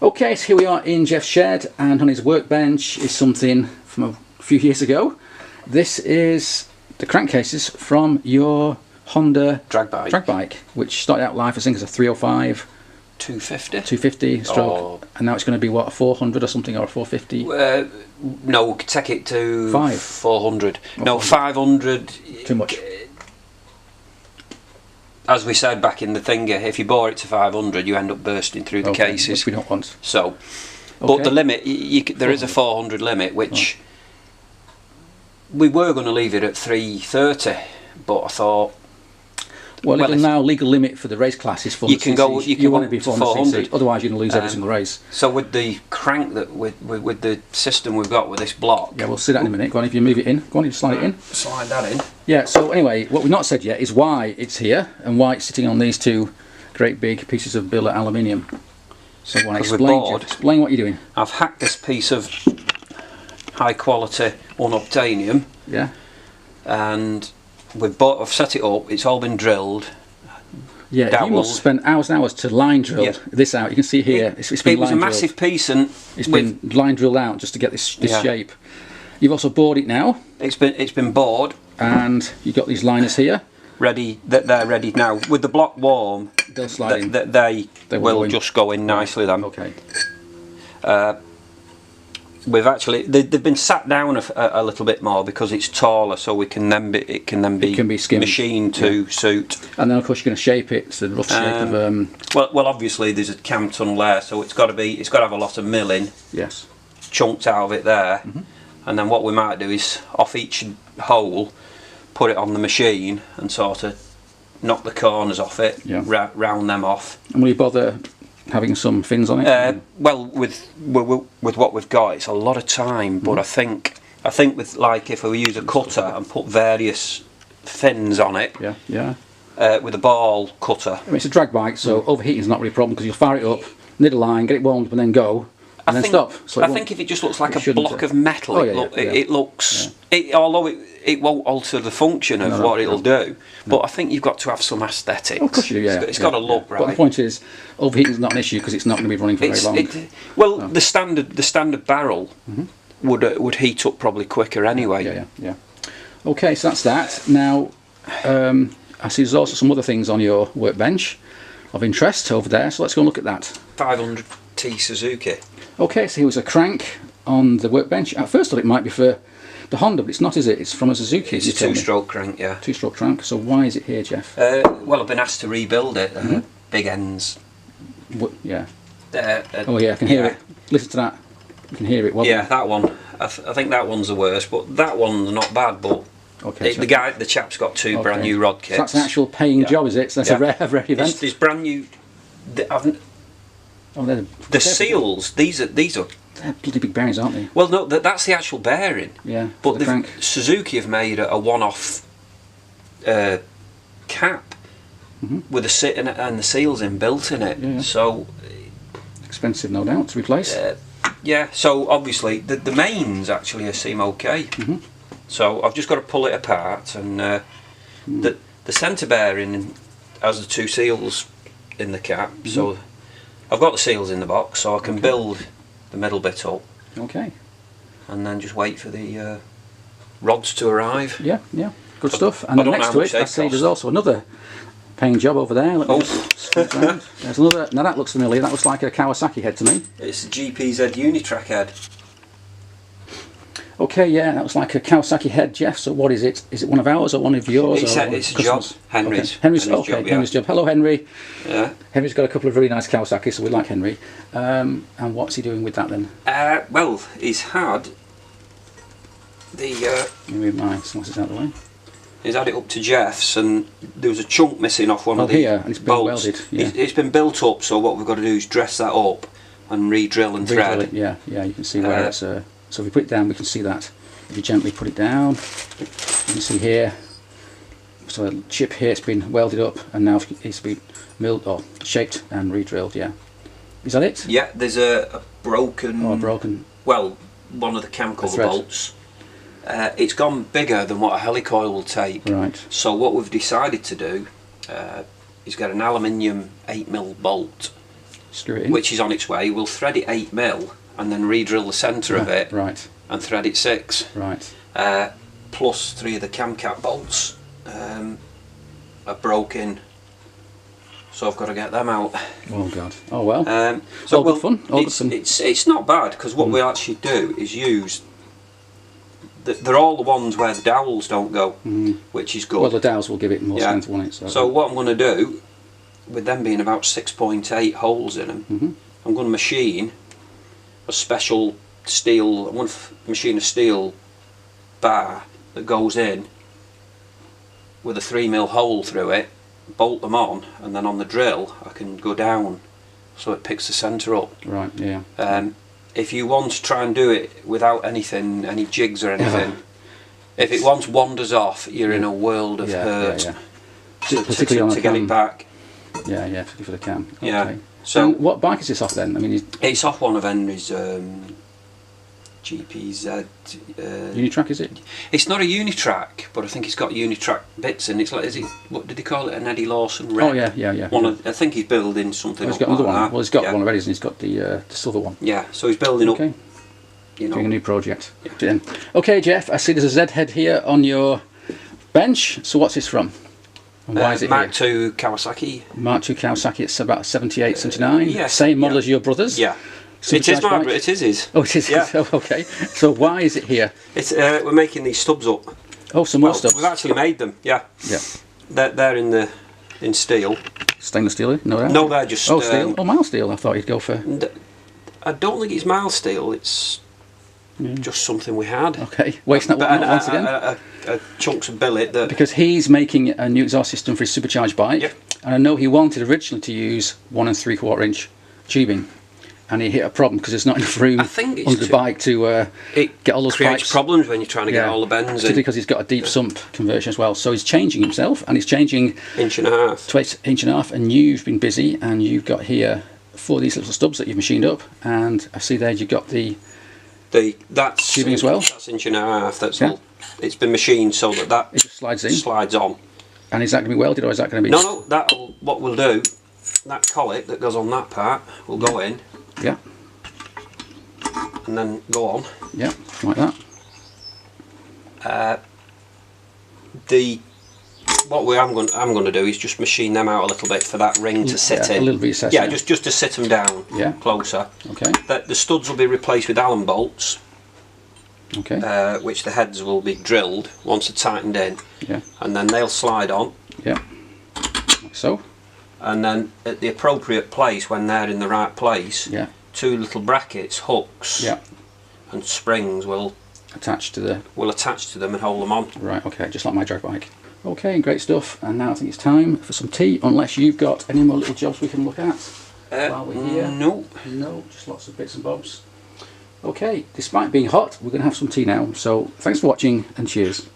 Okay, so here we are in Jeff's shed, and on his workbench is something from a few years ago. This is the crankcases from your Honda drag bike, which started out life I think as a 305 250 stroke, and now it's going to be what, a 400 or something, or a 450? No, we could take it to 400. Oh, no, 500. Too much. As we said back in the thinger, if you bore it to 500, you end up bursting through the cases. Which we don't want. So, but the limit, there is a 400 limit, which we were going to leave it at 330, but I thought, well, now legal limit for the race class is 400 cc. You want it to be 400 cc, otherwise you're going to lose every single race. So with the crank that with the system we've got with this block, yeah, we'll see that in a minute. Go on, if you move it in, go on, you slide it in. Slide that in. Yeah. So anyway, what we've not said yet is why it's here and why it's sitting on these two great big pieces of billet aluminium. So I want to explain what you're doing. I've hacked this piece of high quality unobtainium. Yeah. And I've set it up. It's all been drilled. Yeah, dowelled. You must spend hours and hours to line drill this out. You can see here. It's been it was a massive piece, and it's been line drilled out just to get this shape. You've also bored it now. It's been bored, and you've got these liners here. Ready. They're ready now. With the block warm, they'll slide in. They will just go in nicely then. Okay. We've actually they've been sat down a little bit more because it's taller, so it can then be machined to suit. And then of course you're going to shape it. It's a rough shape of. Well, obviously there's a cam tunnel there, so it's got to have a lot of milling. Yes. Chunked out of it there, and then what we might do is off each hole, put it on the machine and sort of knock the corners off it, round them off. And will you bother having some fins on it? Well, with what we've got, it's a lot of time. But I think with, like, if we use a cutter and put various fins on it, with a ball cutter. I mean, it's a drag bike, so overheating is not really a problem because you'll fire it up, knit a line, get it warmed up, and then go, and then stop. So I think if it just looks like a block of metal, it looks. Although it won't alter the function of what it'll do, but I think you've got to have some aesthetics. Of course you do, It's got to look right. But the point is, overheating is not an issue because it's not going to be running for very long. The standard barrel would heat up probably quicker anyway. Yeah. Okay, so that's that. Now, I see there's also some other things on your workbench of interest over there, so let's go and look at that. 500T Suzuki. Okay, so here was a crank on the workbench. At first I thought it might be for the Honda, but it's not, is it? It's from a Suzuki. It's a two-stroke crank, yeah. Two-stroke crank. So why is it here, Jeff? Well, I've been asked to rebuild it. Big ends. Yeah. Oh yeah, I can hear it. Listen to that. You can hear it. Yeah, that one. I think that one's the worst, but that one's not bad. But the chap's got two brand new rod kits. So that's an actual paying job, is it? So that's a rare event. There's brand new. The seals. These are. They're bloody big bearings, aren't they? Well, no, that's the actual bearing. Yeah. But Suzuki have made a one-off cap with a sit and the seals inbuilt in it. Yeah. So expensive, no doubt, to replace. Yeah. So obviously the mains actually seem okay. So I've just got to pull it apart, and the centre bearing has the two seals in the cap. So I've got the seals in the box, so I can build the middle bit up. Okay. And then just wait for the rods to arrive. Yeah. Good stuff. And then next to it, I see there's also another paying job over there. There's another. Now that looks familiar. That looks like a Kawasaki head to me. It's a GPZ Unitrack head. Okay, yeah, that looks like a Kawasaki head, Jeff. So what is it? Is it one of ours or one of yours? It's a job. Henry's. Henry's job. Henry's job. Hello, Henry. Yeah. Henry's got a couple of really nice Kawasaki, so we like Henry. And what's he doing with that then? Well, he's had the. Let me move my slices out of the way. He's had it up to Jeff's, and there was a chunk missing off one of the here, and it's been welded. Yeah. It's been built up, so what we've got to do is dress that up and re-drill and thread. It, yeah, you can see where it's. So if we put it down, we can see that. If you gently put it down, you can see here. So a chip here, it's been welded up, and now it's been milled or shaped and re-drilled. Yeah, is that it? Yeah, there's a broken. Oh, broken. Well, one of the cam cover bolts. It's gone bigger than what a helicoil will take. Right. So what we've decided to do is get an aluminium 8mm bolt screw it in. which is on its way. We'll thread it 8mm and then re-drill the centre of it Right, and thread it 6. right. Plus 3 of the camcat bolts are broken, so I've got to get them out. Oh God. Oh well. So all good fun. All good fun. it's not bad, because what we actually do is use. They're all the ones where the dowels don't go, which is good. Well, the dowels will give it more strength, won't it? So what I'm going to do, with them being about 6.8 holes in them, I'm going to machine a special steel. I'm going to machine a steel bar that goes in with a 3mm hole through it, bolt them on, and then on the drill I can go down so it picks the centre up. Right. Yeah. If you want to try and do it without anything, any jigs or anything, if it once wanders off, you're in a world of hurt. Particularly on to get it back. Yeah, yeah, particularly for the cam. Okay. Yeah. So and what bike is this off then? I mean, it's off one of Henry's GPZ. Unitrack, is it? It's not a Unitrack, but I think it's got Unitrack bits in. It's like, what did they call it? An Eddie Lawson Red? Oh yeah, yeah, yeah. I think he's building something. He's got another one. That. Well, he's got one already, hasn't he? He's got the silver one. Yeah, so he's building up. You know, doing a new project. Yeah. Okay, Jeff. I see there's a Z head here on your bench. So what's this from? And why is it Mark here? II Kawasaki. Mark II Kawasaki. It's about 78, 79. Yes, Same model as your brother's. Yeah. It is my. It is his. Oh, it is. Yeah. Oh, okay. So why is it here? It's we're making these stubs up. Oh, some more stuff. We've actually made them. Yeah. Yeah. They're in steel. Stainless steel? No, No, they're just. Oh, steel. Oh, mild steel. I thought you'd go for. I don't think it's mild steel. It's just something we had. Okay. Wasting that once again. Chunks of billet that. Because he's making a new exhaust system for his supercharged bike, and I know he wanted originally to use 1 3/4 inch tubing, and he hit a problem because there's not enough room under the bike to get all those creates pipes. problems when you're trying to get all the bends in. Particularly because he's got a deep sump conversion as well. So he's changing himself, and he's changing 1.5 to 1.5 inch, and you've been busy, and you've got here 4 of these little stubs that you've machined up, and I see there you've got that's tubing as well. That's 1.5 inch. That's all. It's been machined so that it just slides in. Slides on. And is that going to be welded, or is that going to be? No. What we'll do, that collet that goes on that part will go in. Yeah. And then go on. Yeah, like that. What I'm going to do is just machine them out a little bit for that ring to sit in. A little recess. Yeah, just to sit them down. Yeah. Closer. Okay. The studs will be replaced with Allen bolts. Okay. Which the heads will be drilled once they're tightened in. Yeah. And then they'll slide on. Yeah. Like so. And then at the appropriate place, when they're in the right place, 2 little brackets, hooks, and springs will attach to them and hold them on. Right. Okay. Just like my drag bike. Okay. Great stuff. And now I think it's time for some tea. Unless you've got any more little jobs we can look at while we're here. No. No. Just lots of bits and bobs. Okay. Despite being hot, we're going to have some tea now. So thanks for watching and cheers.